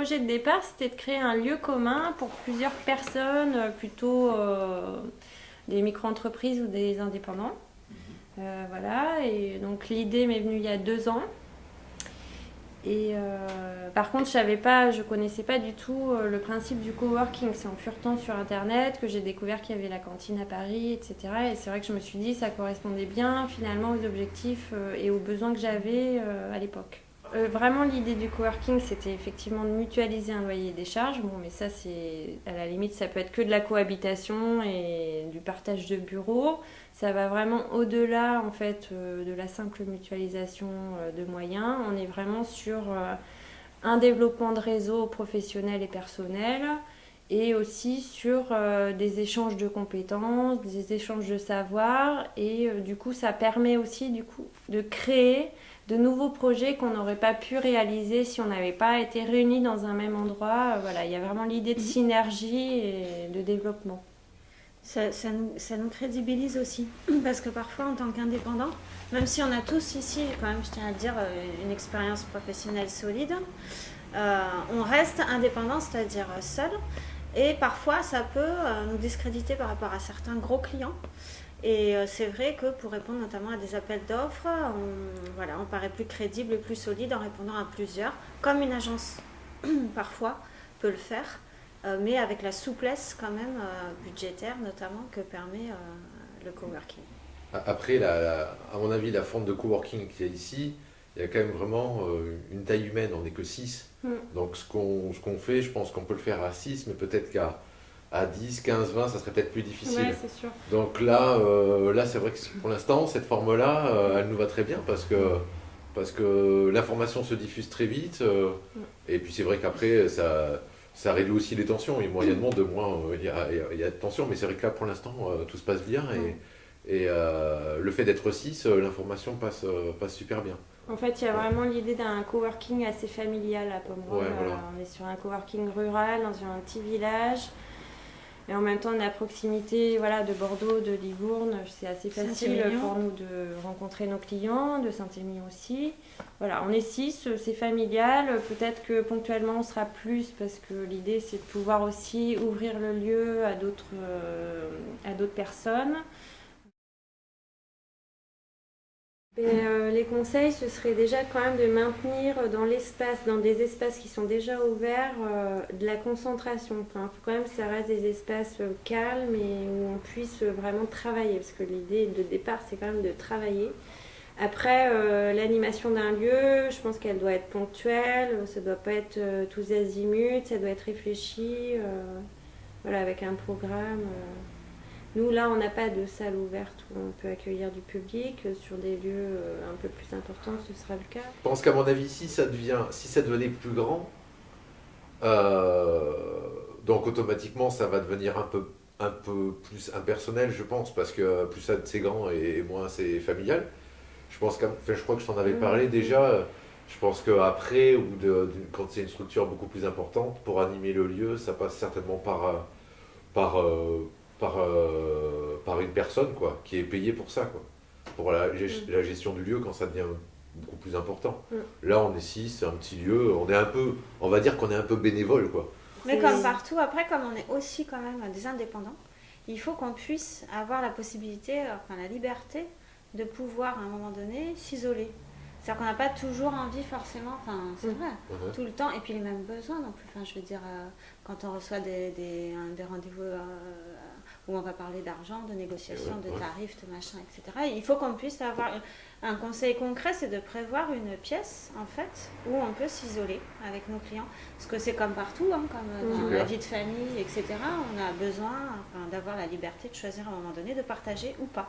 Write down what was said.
projet de départ, c'était de créer un lieu commun pour plusieurs personnes, plutôt des micro-entreprises ou des indépendants. Voilà, et donc l'idée m'est venue il y a 2 ans. Et par contre, je connaissais pas du tout le principe du coworking. C'est en furetant sur Internet que j'ai découvert qu'il y avait la cantine à Paris, etc. Et c'est vrai que je me suis dit que ça correspondait bien finalement aux objectifs et aux besoins que j'avais à l'époque. Vraiment, l'idée du coworking, c'était effectivement de mutualiser un loyer et des charges. Bon, mais ça, c'est à la limite, ça peut être que de la cohabitation et du partage de bureaux. Ça va vraiment au-delà, en fait, de la simple mutualisation de moyens. On est vraiment sur un développement de réseau professionnel et personnel et aussi sur des échanges de compétences, des échanges de savoir. Et du coup, ça permet aussi de créer de nouveaux projets qu'on n'aurait pas pu réaliser si on n'avait pas été réunis dans un même endroit. Voilà, il y a vraiment l'idée de synergie et de développement. Ça nous crédibilise aussi, parce que parfois en tant qu'indépendant, même si on a tous ici, quand même je tiens à le dire, une expérience professionnelle solide, on reste indépendant, c'est-à-dire seul, et parfois ça peut nous discréditer par rapport à certains gros clients. Et c'est vrai que pour répondre notamment à des appels d'offres, on paraît plus crédible et plus solide en répondant à plusieurs, comme une agence parfois peut le faire, mais avec la souplesse quand même budgétaire notamment que permet le coworking. Après, à mon avis, la forme de coworking qu'il y a ici, il y a quand même vraiment une taille humaine, on n'est que 6. Donc ce qu'on fait, je pense qu'on peut le faire à 6, mais peut-être qu'à 10, 15, 20, ça serait peut-être plus difficile. Ouais, c'est sûr. Donc là c'est vrai que pour l'instant, cette forme-là, elle nous va très bien parce que l'information se diffuse très vite. Et puis c'est vrai qu'après, ça réduit aussi les tensions. Et moins il y a de monde, moins il y a de tensions. Mais c'est vrai que là, pour l'instant, tout se passe bien. Et le fait d'être 6, l'information passe super bien. En fait, il y a vraiment l'idée d'un coworking assez familial à Pomerol. Ouais, voilà. On est sur un coworking rural, dans un petit village. Et en même temps, on est à proximité de Bordeaux, de Livourne. C'est assez facile pour nous de rencontrer nos clients, de Saint-Émilion aussi. Voilà, on est 6, c'est familial. Peut-être que ponctuellement, on sera plus parce que l'idée, c'est de pouvoir aussi ouvrir le lieu à d'autres personnes. Les conseils, ce serait déjà quand même de maintenir dans des espaces qui sont déjà ouverts, de la concentration. Enfin, faut quand même que ça reste des espaces calmes et où on puisse vraiment travailler, parce que l'idée de départ, c'est quand même de travailler. Après, l'animation d'un lieu, je pense qu'elle doit être ponctuelle, ça doit pas être tous azimuts, ça doit être réfléchi, avec un programme. Nous, là, on n'a pas de salle ouverte où on peut accueillir du public. Sur des lieux un peu plus importants, ce sera le cas. Je pense qu'à mon avis, si ça devenait plus grand, donc automatiquement, ça va devenir un peu plus impersonnel, je pense, parce que plus c'est grand et moins c'est familial. Je crois que je t'en avais parlé déjà. Je pense qu'après, quand c'est une structure beaucoup plus importante, pour animer le lieu, ça passe certainement par, euh, par une personne quoi, qui est payée pour ça, quoi. Pour la gestion du lieu quand ça devient beaucoup plus important. Là, on est 6, c'est un petit lieu, on va dire qu'on est un peu bénévole, quoi. Mais comme partout, après, comme on est aussi quand même des indépendants, il faut qu'on puisse avoir la possibilité, la liberté de pouvoir à un moment donné s'isoler. C'est-à-dire qu'on n'a pas toujours envie forcément, c'est vrai, tout le temps, et puis les mêmes besoins non plus. Je veux dire, quand on reçoit des rendez-vous où on va parler d'argent, de négociation, de tarifs, de machin, etc. Il faut qu'on puisse avoir un conseil concret, c'est de prévoir une pièce, en fait, où on peut s'isoler avec nos clients. Parce que c'est comme partout, comme dans la vie de famille, etc. On a besoin d'avoir la liberté de choisir à un moment donné de partager ou pas.